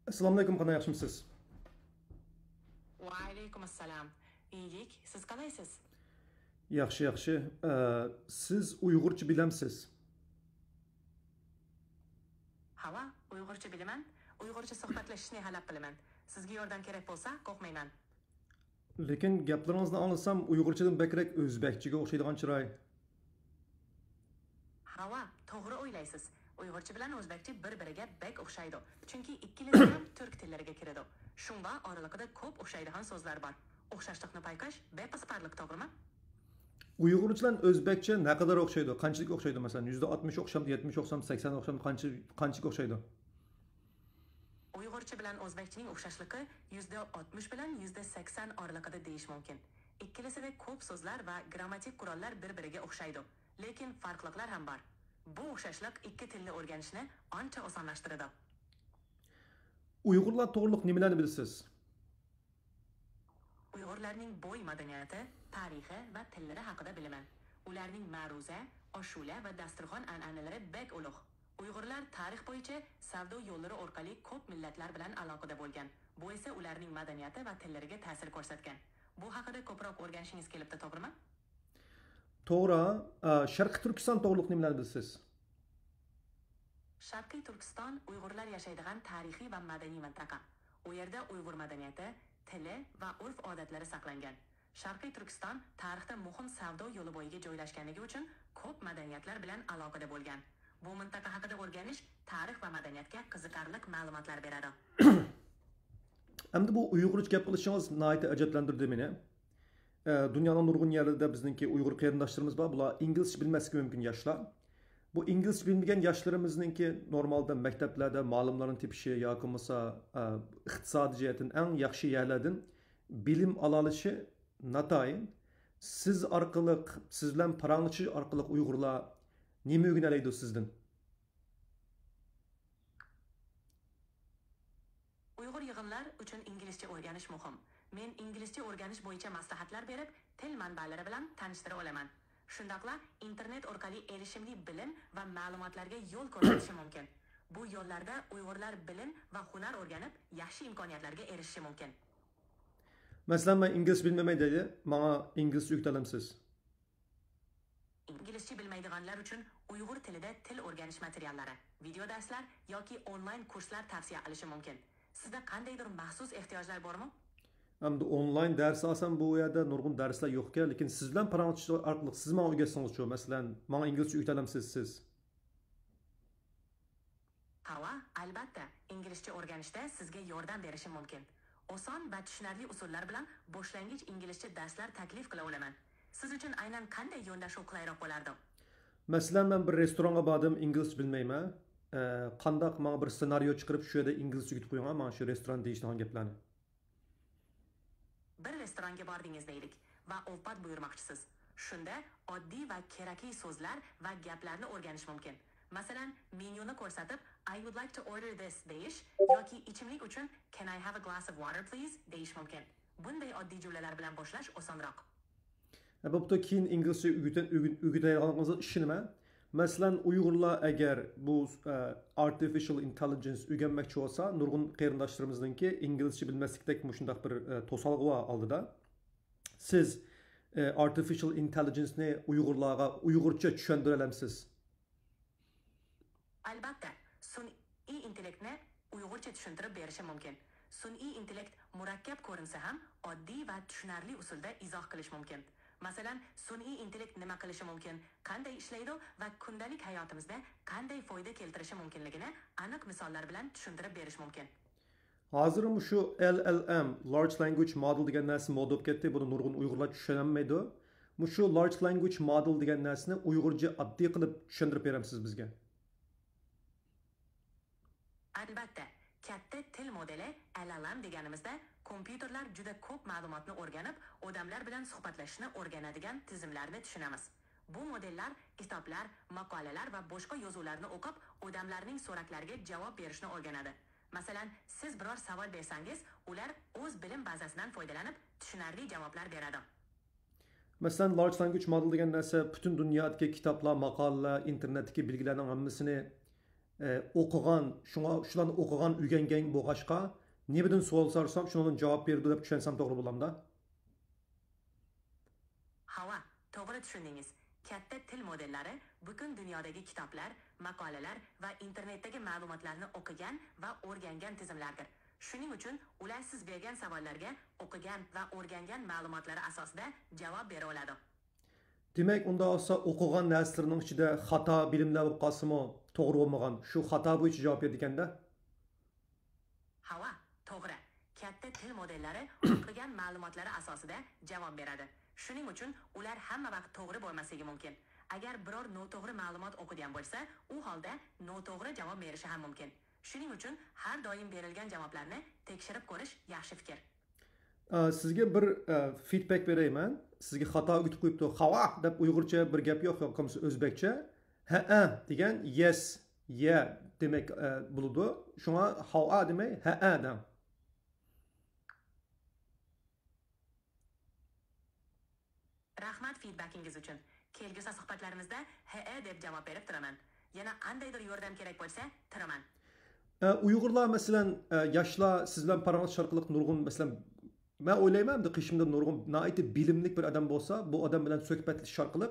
Assalomu alaykum, qanday yaxshimisiz? Va alaykum assalom. İyilik, siz qalaysiz? Yaxshi, yaxshi. Siz Uyg'urcha bilamsiz? Hava, Uyg'urcha bilaman. Uyg'urcha suhbatlashishni halab qilaman. Sizga yordam kerak bo'lsa, qo'rqmayman. Lekin gaplaringizni anglasam, Uyg'urchadan bakrak o'zbekchaga o'xshaydigan chiroy. Hava, to'g'ri o'ylaysiz. Uyg'urcha bilan o'zbekcha bir-biriga bak o'xshaydi. Chunki ikkalasi ham turk tillariga kiradi. Shunga oralig'ida ko'p o'xshaydigan so'zlar bor. O'xshashlikni payqash bepasparlik, to'g'rimi? Uyg'urcha bilan o'zbekcha naqadar o'xshaydi? Qanchalik o'xshaydi masalan? %60 o'xshamdi, 70 o'xshamdi, 80 o'xshamdi, qanchalik o'xshaydi? Uyg'urcha bilan o'zbekchaning o'xshashligi %60 bilan %80 oralig'ida deyish mumkin. Ikkalasida ko'p so'zlar va grammatik qurollar bir-biriga o'xshaydi, lekin farqliqlar ham bor. Bu o'xshashlik ikki tilni o'rganishni ancha osonlashtiradi. Uyg'urlar to'g'riliq nimalarni bilasiz? Uyg'urlarning bo'y madaniyati, tarixi va tillari haqida bilaman. Ularning ma'ruza, oshula va dasturxon an'analari bek ulug'. Uyg'urlar tarix bo'yicha savdo yo'llari orqali ko'p millatlar bilan aloqada bo'lgan. Bu esa ularning madaniyati va tillariga ta'sir ko'rsatgan. Bu haqida ko'proq o'rganishingiz kelibdi, to'g'rimi? To'g'ri. Sharqiy Turkiston to'g'riliq nimalarni bilasiz? Sharqiy Turkiston Uyg'urlar yashaydigan tarixiy va madaniy mintaqa. U yerda Uyg'ur madaniyati, tili va urf-odatlari saqlangan. Sharqiy Turkiston tarixda muhim savdo yo'li bo'yiga joylashganligi uchun ko'p madaniyatlar bilan aloqada bo'lgan. Bu mintaqa haqida o'rganish tarix va madaniyatga qiziqarli ma'lumotlar beradi. Endi bu Uyg'urcha gap qilishingiz nihoyatda ajablantirdi meni. Dunyoning nurg'un yerlarida bizningki Uyg'ur qarindoshlarimiz bor. Bular inglizcha bilmasligi mumkin yoshlar. Bu inglizcha bilmagan yoshlarimizningki normalda maktablarda ma'lumotlarni tepishi yoki bo'lmasa iqtisodiy jihatdan eng yaxshi yerlardan bilim ola olishi natoin siz orqali, siz bilan paranglichish orqali Uyg'urlar nima o'rganadi sizdan? Uyg'ur yig'inlar uchun inglizcha o'rganish muhim. Men inglizcha o'rganish bo'yicha maslahatlar berib, til manbalari bilan tanishtira olaman. Shundaqla internet orqali erishimli bilim va ma'lumotlarga yo'l ko'rsatishi mumkin. Bu yo'llarda Uyg'urlar bilim va hunar o'rganib, yaxshi imkoniyatlarga erishishi mumkin. Masalan, men ingliz bilmamay dedi, menga inglizcha o'rgatalamsiz? Inglizcha bilmaydiganlar uchun Uyg'ur tilida til o'rganish materiallari, video darslar yoki onlayn kurslar tavsiya qilishim mumkin. Sizda qandaydir maxsus ehtiyojlar bormi? Endi onlayn dars olsam bu yerda nurg'un darslar yo'q ekan, lekin siz bilan paranglichish orqali siz menga o'rgatsangiz-chi, masalan, menga inglizcha o'rgatalamsiz siz? Hava, albatta, inglizcha o'rganishda sizga yordam berishim mumkin. Oson va tushunarli usullar bilan boshlang'ich inglizcha darslar taklif qila olaman. Siz uchun aynan qanday yondashuv qulayroq bo'lardi? Masalan, men bir restoranga bordim, inglizcha bilmayman. Qandaq menga bir ssenariy chiqarib shu yerda inglizcha o'rgatib qo'yinglar, men shu restoran deyishgan gaplarni. Bir restoranga bordingiz deylik va ovqat buyurmoqchisiz. Shunda oddiy va kerakli so'zlar va gaplarni o'rganish mumkin. Masalan, menyuni ko'rsatib, I would like to order this deyish yoki ichimlik uchun can I have a glass of water please deyish mumkin. Bunday oddiy jumlalar bilan boshlash osonroq. Bo'pti, keyin inglizcha o'rgatayotganingizga ishonaman. Masalan, Uyg'urlar agar bu artificial intelligence o'rganmoqchi bo'lsa, nurg'un qarindoshlarimizninki inglizcha bilmaslikdek shundaq bir to'solg'i bor oldida. Siz artificial intelligence ni Uyg'urlarga Uyg'urcha tushuntira olamsiz? Albatta, sun'iy intellektni Uyg'urcha tushuntirib berishim mumkin. Sun'iy intellekt murakkab ko'rinsa ham oddiy va tushunarli usulda izoh qilish mumkin. Masalan, sun'iy intellekt nima qilishi mumkin, qanday ishlaydi va kundalik hayotimizda qanday foyda keltirishi mumkinligini aniq misollar bilan tushuntirib berish mumkin. Hozir shu LLM, Large Language Model degan narsa moda bo'lib ketdi. Buni nurg'un Uyg'urlar tushunolmaydi. Shu Large Language Model degan narsani Uyg'urcha oddiy qilib tushuntirib beramsiz bizga? Albatta, katta til modeli LLM deganimizda kompyuterlar juda ko'p ma'lumotni o'rganib, odamlar bilan suhbatlashishni o'rganadigan tizimlarni tushunamiz. Bu modellar kitoblar, maqolalar va boshqa yozuvlarni o'qib, odamlarning so'roqlariga javob berishni o'rganadi. Masalan, siz biror savol bersangiz, ular o'z bilim bazasidan foydalanib, tushunarli javoblar beradi. Masalan, Large Language Model degan narsa butun dunyodagi kitoblar, maqolalar, internetdagi bilgilarning hammasini o'qigan, shularni o'qigan, o'rgangan bo'lg'achqa, nimadan savol so'rasam, shundan javob berdi deb tushunsam to'g'ri bo'lamda? Hava, to'g'ri tushundingiz. Katta til modellari butun dunyodagi kitoblar, maqolalar va internetdagi ma'lumotlarni o'qigan va o'rgangan tizimlardir. Shuning uchun ular siz bergan savollarga o'qigan va o'rgangan ma'lumotlari asosida javob bera oladi. Demak, unda olsa o'qigan narsalarning ichida xato bilimlar bo'lib qolsa-mu, to'g'ri bo'lmagan, shu xato bo'yicha javob berdi ekanda. Hava, to'g'ri. Katta til modellari o'qigan ma'lumotlari asosida javob beradi. Shuning uchun ular hamma vaqt to'g'ri bo'lmasligi mumkin. Agar biror noto'g'ri ma'lumot o'qigan bo'lsa, u holda noto'g'ri javob berishi ham mumkin. Shuning uchun har doim berilgan javoblarni tekshirib ko'rish yaxshi fikr. Sizga bir feedback berayman. Sizga xato o'tib qo'yibdi. Hava deb uyg'urcha bir gap yo'q, yo'qsa o'zbekcha ha degan yes, yeah demak bo'ladi. Shunga hava demay ha deng. Rahmat feedbackingiz uchun. Kelgusi suhbatlarimizda ha deb javob berib turaman. Yana qandaydir yordam kerak bo'lsa, turaman. Uyg'urlar masalan, yoshlar siz bilan parangiz orqali nurg'un masalan men o'ylayman, qishimda nurg'un noiti bilimlik bir odam bo'lsa, bu odam bilan suhbatlashish orqali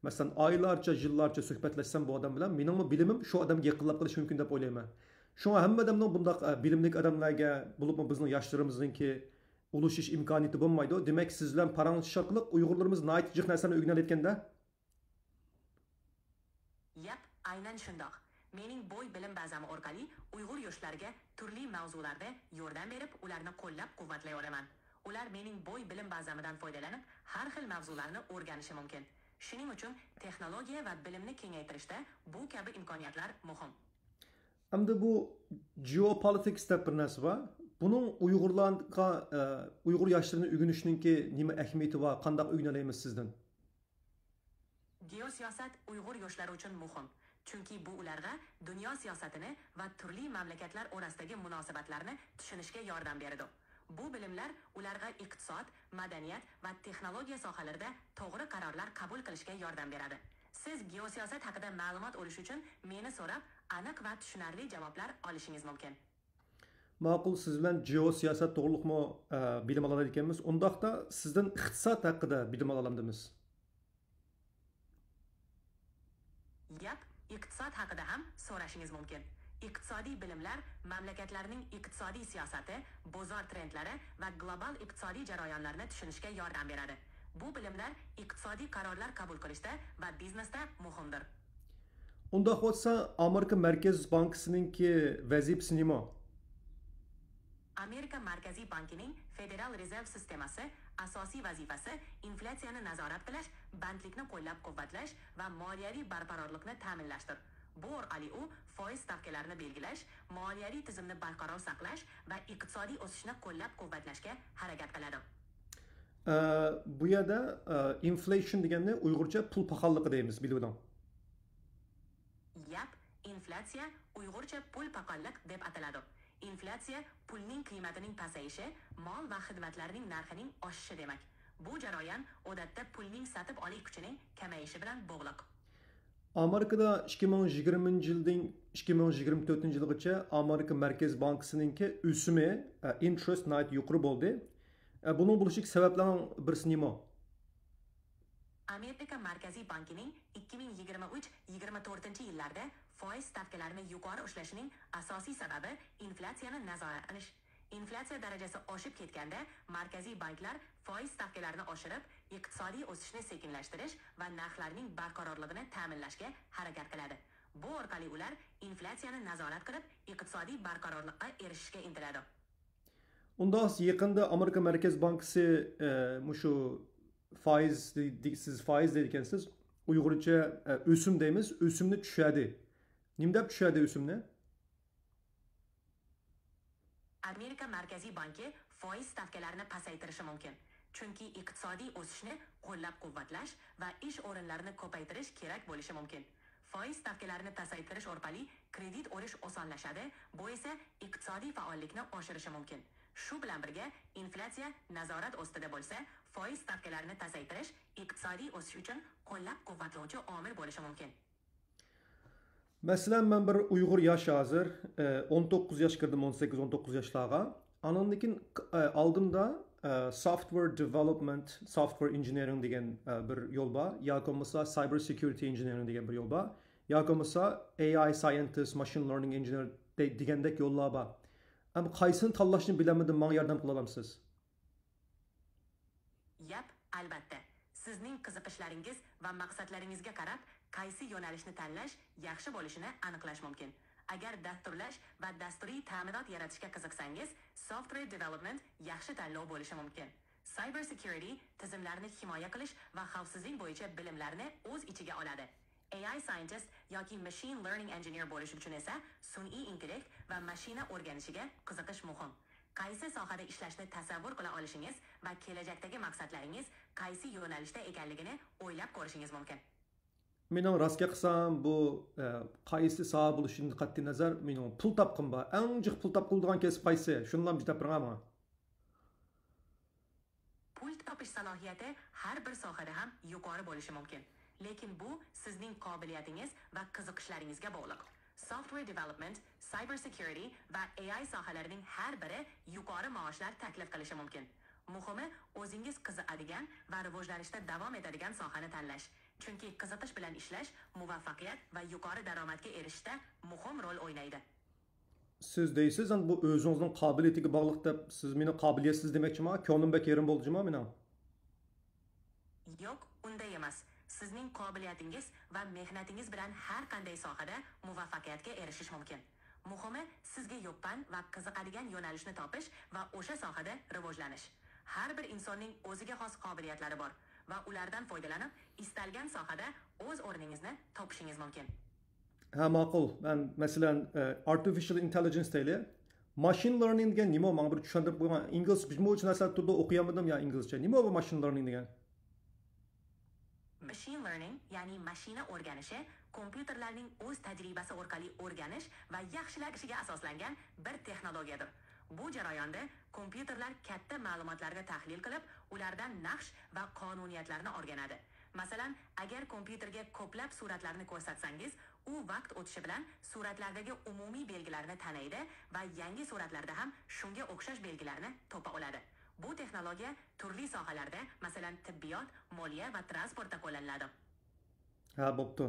masalan oylarcha, yillarcha suhbatlashsam bu odam bilan mening bilimim shu odamga yaqinlab qolish mumkin deb o'ylayman. Shunga hamma odamning bunday bilimlik odamlarga, bo'lib bizning yoshlarimizningki ulushish imkoniyati bo'lmaydi. Demak, siz bilan parangiz orqali Uyg'urlarimiz noiti jiq narsani o'rganayotganda. Yap, aynan shundoq. Mening bo'y bilim bazami orqali Uyg'ur yoshlariga turli mavzularda yordam berib, ularni qo'llab-quvvatlay olaman. Ular mening bo'y bilim bazamidan foydalanib, har xil mavzularni o'rganishi mumkin. Shuning uchun texnologiya va bilimni kengaytirishda bu kabi imkoniyatlar muhim. Hamda bu geopolitics deb bir narsa bor. Buning Uyg'urlarga, Uyg'ur yoshlarini o'rganishningki nima ahamiyati va qanday o'rganaymiz sizdan? Geosiyosat Uyg'ur yoshlari uchun muhim. Chunki bu ularga dunyo siyosatini va turli mamlakatlar orasidagi munosabatlarni tushunishga yordam beradi. Bu bilimlar ularga iqtisod, madaniyat va texnologiya sohalarida to'g'ri qarorlar qabul qilishga yordam beradi. Siz geosiyosat haqida ma'lumot olish uchun meni so'rab, aniq va tushunarli javoblar olishingiz mumkin. Ma'qul, siz bilan geosiyosat to'g'riliqmi bilim oladi ekanmiz. Undaqda sizdan iqtisod haqida bilim olamdimiz. Yap, iqtisod haqida ham so'rashingiz mumkin. Iqtisodiy bilimlar mamlakatlarning iqtisodiy siyosati, bozor trendlari va global iqtisodiy jarayonlarni tushunishga yordam beradi. Bu bilimlar iqtisodiy qarorlar qabul qilishda va biznesda muhimdir. Undaq bo'lsa, Amerika Markaz Bankasininki vazifasi nima? Amerika Markaziy bankining Federal Reserve sistemasi asosiy vazifasi inflyatsiyani nazorat qilish, bandlikni qo'llab-quvvatlash va moliyaviy barqarorlikni ta'minlashdir. Bu orqali u foiz stavkalarini belgilash, moliyaviy tizimni barqaror saqlash va iqtisodiy o'sishni qo'llab-quvvatlashga harakat qiladi. Bu yerda inflation deganni Uyg'urcha pul paxalligi deymiz, bildim. Yap, inflyatsiya Uyg'urcha pul paxallik deb ataladi. Inflyatsiya pulning qiymatining pasayishi, mol va xizmatlarning narxining oshishi demak. Bu jarayon odatda pulning sotib olish kuchining kamayishi bilan bog'liq. Amerikada 2020-yildan 2024-yilgacha Amerika Markaz Bankasininki o'simi interest rate yuqori bo'ldi. Buning bo'lishlik sabablarining birisi nima? Amerika Markaziy bankining 2023-24-yillarda foiz stavkalarini yuqori ushlashining asosiy sababi inflyatsiyani nazorat qilish. Inflyatsiya darajasi oshib ketganda markaziy banklar foiz stavkalarini oshirib, iqtisodiy o'sishni sekinlashtirish va narxlarning barqarorligini ta'minlashga harakat qiladi. Bu orqali ular inflyatsiyani nazorat qilib, iqtisodiy barqarorlikka erishishga intiladi. Unda yaqinda Amerika Markaz Bankasi mushu siz foiz deydigansiz, Uyg'urcha o'sim deymiz, o'simni tushadi. Nima deb tushadi o'simni? Amerika Markaziy banki foiz stavkalarini pasaytirishi mumkin. Chunki iqtisodiy o'sishni qo'llab-quvvatlash va ish o'rinlarini ko'paytirish kerak bo'lishi mumkin. Foiz stavkalarini pasaytirish orqali kredit olish osonlashadi, bu esa iqtisodiy faollikni oshirishi mumkin. Shu bilan birga, inflyatsiya nazorat ostida bo'lsa, foiz stavkalarini pasaytirish iqtisodiy o'sish uchun qo'llab-quvvatlovchi omil bo'lishi mumkin. Masalan, men bir Uyg'ur yosh hozir 19 yosh kirdim, 18-19 yoshlarga. Anandan oldinda software development, software engineering degan bir yo'l bor, yoki bo'lmasa cyber security engineering degan bir yo'l bor, yoki bo'lmasa AI scientist, machine learning engineer degandek yo'llar bor. Ama qaysini tanlashni bilamadim, menga yordam qila olamsiz? Yap, albatta. Sizning qiziqishlaringiz va maqsadlaringizga qarab, qaysi yo'nalishni tanlash yaxshi bo'lishini aniqlash mumkin. Agar dasturlash va dasturiy ta'minot yaratishga qiziqsangiz, software development yaxshi tanlov bo'lishi mumkin. Cyber security tizimlarni himoya qilish va xavfsizlik bo'yicha bilimlarni o'z ichiga oladi. AI scientist yoki machine learning engineer bo'lish uchun esa sun'iy intellekt va mashina o'rganishiga qiziqish muhim. Qaysi sohada ishlashni tasavvur qila olishingiz va kelajakdagi maqsadlaringiz qaysi yo'nalishda ekanligini o'ylab ko'rishingiz mumkin. Mening rostga qilsam bu qaysi soha bo'lishidan qat'iy nazar mening pul topqim bor. Eng jiq pul topqiladigan kasb qaysi? Shuni ham bitta birammi? Pul topish salohiyati har bir sohada ham yuqori bo'lishi mumkin. Lekin bu sizning qobiliyatingiz va qiziqishlaringizga bog'liq. Software development, cyber security va AI sohalarining har biri yuqori maoshlar taklif qilishi mumkin. Muhimi o'zingiz qiziqadigan va rivojlanishda davom etadigan sohani tanlash. Chunki qiziqish bilan ishlash muvaffaqiyat va yuqori daromadga erishishda muhim rol o'ynaydi. Siz deysiz, bu o'zingizning qobiliyatiga bog'liq deb, siz meni qobiliyatsiz demoqchimi? Ko'nglim bek yerim bo'ldimi mening? Yo'q, unday emas. Sizning qobiliyatingiz va mehnatingiz bilan har qanday sohada muvaffaqiyatga erishish mumkin. Muhimi sizga yoqqan va qiziqadigan yo'nalishni topish va o'sha sohada rivojlanish. Har bir insonning o'ziga xos qobiliyatlari bor va ulardan foydalanib istalgan sohada o'z o'rningizni topishingiz mumkin. Ha, ma'qul. Ben masalan artificial intelligence deyli. Machine learning degan nima? Menga bir tushuntirib qo'ying. Ingliz bizmo uchun asal turda o'qiyamadim ya inglizcha. Nima bu machine learning degan? Machine learning, ya'ni mashina o'rganishi, kompyuterlarning o'z tajribasi orqali o'rganish va yaxshilanishiga asoslangan bir texnologiyadir. Bu jarayonda kompyuterlar katta ma'lumotlarga tahlil qilib, ulardan naqsh va qonuniyatlarni o'rganadi. Masalan, agar kompyuterga ko'plab suratlarni ko'rsatsangiz, u vaqt o'tishi bilan suratlardagi umumiy belgilarni taniydi va yangi suratlarda ham shunga o'xshash belgilarni topa oladi. Bu texnologiya turli sohalarda, masalan, tibbiyot, moliya va transportda qo'llaniladi. Ha, bo'pti.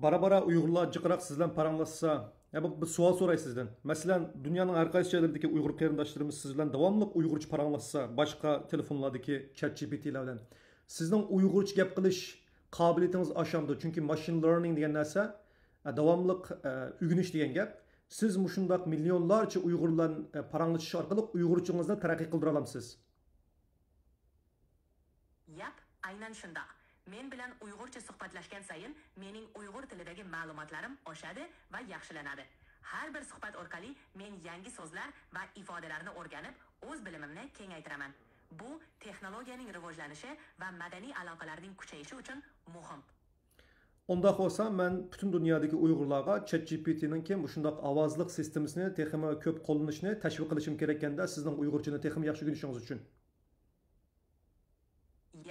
Bara-bara Uyg'urlar jiqroq sizdan paranglashsa, bu bir savol so'ray sizdan. Masalan, dunyoning har qaysi joylaridagi Uyg'ur qarindoshlarimiz siz bilan davomli Uyg'urcha paranglashsa, boshqa telefonlardagi ChatGPT'lar bilan sizning Uyg'urcha gap qilish qobiliyatingiz oshamdi. Chunki machine learning degan narsa davomli o'rganish degan gap. Siz mushundaq millionlarcha Uyg'urlar paranglashish orqali Uyg'urchangizni taraqqiy qildira olamsiz. Yap, aynan shunday. Men bilan Uyg'urcha suhbatlashgan sayin mening Uyg'ur tilidagi ma'lumotlarim oshadi va yaxshilanadi. Har bir suhbat orqali men yangi so'zlar va ifodalarni o'rganib, o'z bilimimni kengaytiraman. Bu texnologiyaning rivojlanishi va madaniy aloqalarning kuchayishi uchun muhim. Onda olsa men bütün dünyadaki Uyg'urlarga ChatGPT'ning kim shundoq ovozliq sistemasini texmi ko'p qo'llanishni tashviq qilishim kerakanda sizning Uyg'urchani texmi yaxshi o'rganishingiz uchun.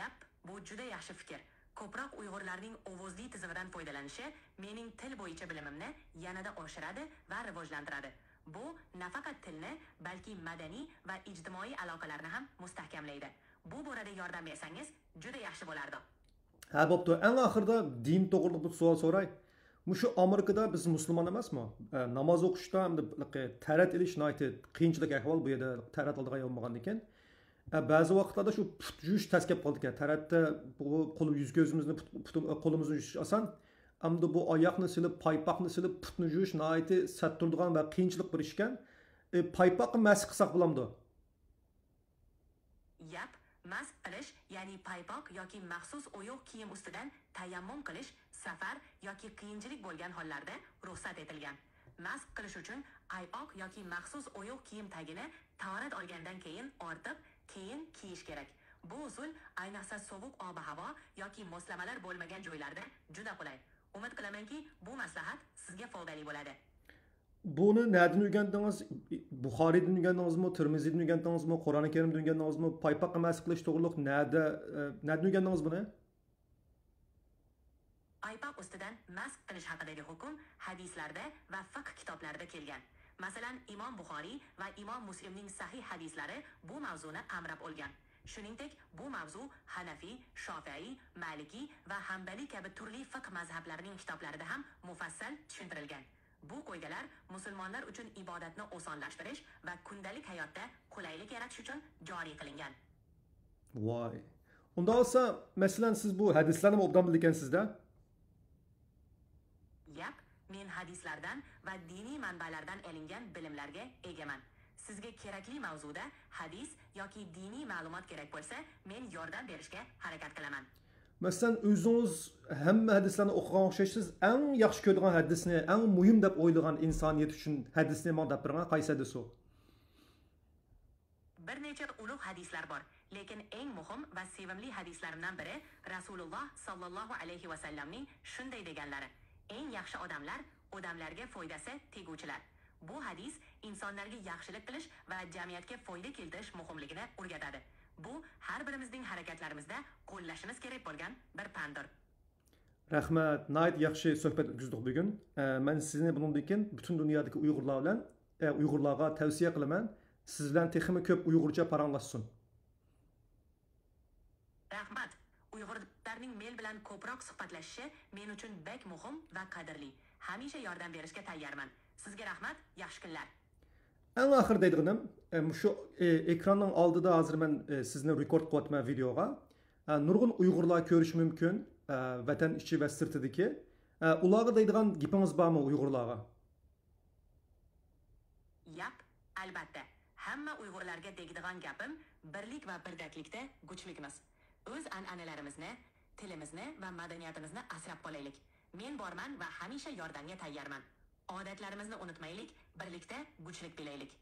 Yap, bu juda yaxshi fikr. Ko'proq Uyg'urlarning ovozli tizimidan foydalanishi mening til bo'yicha bilimimni yanada oshiradi va rivojlantiradi. Bu nafaqat tilni, balki madaniy va ijtimoiy aloqalarni ham mustahkamlaydi. Bu borada yordam bersangiz juda yaxshi bo'lardi. Ha, bo'pti. Eng oxirida din to'g'riliq bir savol so'ray. Mushu Amerikada biz musulmon emasmi? Namoz o'qishda hamda tarat ilish qiyinchilik ahvol bu yerda tarat oldigan bo'lmagan ekan. Ba'zi vaqtlarda shu put yuvish tez kelib qoldi ekan. Taratda bu qo'l yuz ko'zimizni qo'limizni yuvish oson. Ammo bu oyoqni silib, paypoqni silib, putni yuvish nihoyatda sat turadigan va qiyinchilik bir ish ekan. Paypoqni mas qilsak bo'lamdi? Yap, mas qilish, ya'ni paypoq yoki maxsus oyoq kiyim ustidan tayammum qilish safar yoki qiyinchilik bo'lgan hollarda ruxsat etilgan. Mas qilish uchun oyoq yoki maxsus oyoq kiyim tagini tahorat olgandan keyin ortib, keyin kiyish kerak. Bu usul ayniqsa sovuq ob-havo yoki moslamalar bo'lmagan joylarda juda qulay. Umid qilamanki, bu maslahat sizga foydali bo'ladi. Bunu nereden öğrendiniz? Buxariydan öğrendinizmi? Tirmiziydan öğrendinizmi? Qur'oni Karimdan öğrendinizmi? Paypoqqa mas qilish to'g'riliq nereden öğrendiniz bunu? aypoq ustidan mask qilish haqidagi hukm hadislarda va fiqh kitoblarida kelgan. Masalan, Imom Buxoriy va Imom Muslimning sahih hadislari bu mavzuni qamrab olgan. Shuningdek, bu mavzu Hanafi, Shofi'i, Maliki va Hanbali kabi turli fiqh mazhablarining kitoblarida ham mufassal tushuntirilgan. Bu qoidalar musulmonlar uchun ibodatni osonlashtirish va kundalik hayotda qulaylik yaratish uchun joriy qilingan. Voy. Unda olsa, masalan, siz bu hadislarni obdan bilgansizda? Yap, men hadislardan va diniy manbalardan olingan bilimlarga egaman. Sizga kerakli mavzuda hadis yoki diniy ma'lumot kerak bo'lsa, men yordam berishga harakat qilaman. Masalan, o'zingiz hamma hadislarni o'qigan o'xshaysiz, eng yaxshi ko'rgan hadisni, eng muhim deb o'ylagan insoniyat uchun hadisni men deb birga qaysi hadis u? Bir necha ulug' hadislar bor, lekin eng muhim va sevimli hadislarimdan biri Rasululloh sallallohu alayhi va sallamning shunday deganlari: eng yaxshi odamlar odamlarga foydasi teguvchilar. Bu hadis insonlarga yaxshilik qilish va jamiyatga foyda keltirish muhimligini o'rgatadi. Bu har birimizning harakatlarimizda qo'llashimiz kerak bo'lgan bir pandir. Rahmat, nayt yaxshi suhbat o'tkazdik bugun. Men sizni bundan keyin butun dunyodagi Uyg'urlar bilan Uyg'urlarga tavsiya qilaman. Siz bilan texmi ko'p Uyg'urcha paranglashsin. Rahmat. Uyg'urlarning men bilan ko'proq suhbatlashishi men uchun bek muhim va qadrli. Hamisha yordam berishga tayyorman. Sizga rahmat, yaxshi kunlar. En axir deydiğim, şu ekranın aldıda hazır ben sizinle rekord qilyapman videoga. Nurg'un Uyg'urlar ko'rish mumkin, vatan ichi va sirtidagi. Ularga deydigan gapingiz bormi Uyg'urlarga? Yap, albatta. Hamma Uyg'urlarga deydigan gapim birlik va birdaklikda kuchligimiz. O'z an'analarimizni, tilimizni va madaniyatimizni asrab qolaylik. Men borman va hamisha yordamga tayyorman. Odatlarimizni unutmaylik, birlikda kuchlik bilaylik.